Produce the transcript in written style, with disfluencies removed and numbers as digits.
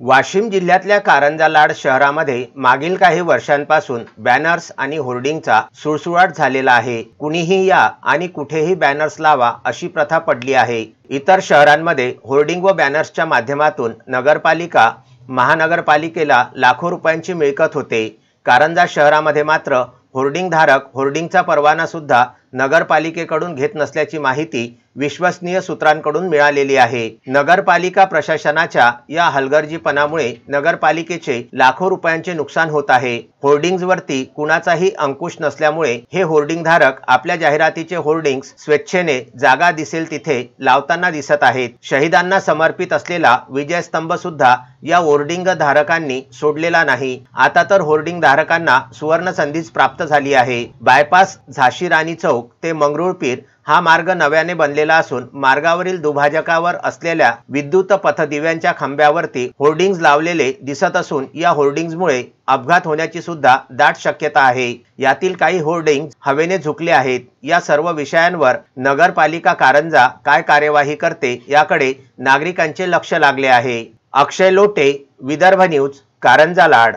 वाशिम जिल्ह्यातल्या कारंजा लाड शहरामध्ये मागील काही वर्षांपासून बॅनर्स आणि होर्डिंगचा सुळसुळाट झालेला आहे। कुणीही या आणि कुठेही बॅनर्स लावा अशी प्रथा पडली आहे। इतर शहरांमध्ये होर्डिंग व बॅनर्सच्या माध्यमातून नगरपालिका महानगरपालिकेला लाखो रुपयांची मिळकत होते। कारंजा शहरामध्ये मात्र होर्डिंग धारक होर्डिंगचा परवाना सुद्धा नगरपालिकेकडून घेत नसल्याची माहिती विश्वसनीय सूत्रांकडून मिळालेली आहे। नगरपालिका प्रशासनाच्या या हलगर्जीपणामुळे नगरपालिकेचे लाखो रुपयांचे नुकसान होत आहे। होर्डिंग्जवरती कुणाचाही अंकुश नसल्यामुळे हे होर्डिंग धारक आपल्या जाहिरातीचे होर्डिंग्स स्वेच्छेने जागा दिसेल तिथे लावताना दिसत आहेत। शहीदांना समर्पित असलेला विजय स्तंभ सुद्धा या होर्डिंग धारकांनी सोडलेला नाही। आता तर होर्डिंग धारकांना सुवर्ण संधीच प्राप्त झाली आहे। बायपास झाशी राणी चौक ते मंगरुळपीर हा मार्ग नव्याने बनलेला असून मार्गावरील दुभाजकावर असलेल्या विद्युत पथदिव्यांच्या खांब्यावरती होर्डिंग्ज लावलेले दिसत असून या होर्डिंग्जमुळे अपघात होण्याची सुद्धा दाट शक्यता आहे। यातील काही होर्डिंग्ज हवेने झुकले आहेत। या सर्व विषयांवर नगरपालिका कारंजा काय कार्यवाही करते याकडे नागरिकांचे लक्ष लागले आहे। अक्षय लोटे, विदर्भ न्यूज, कारंजा लाड।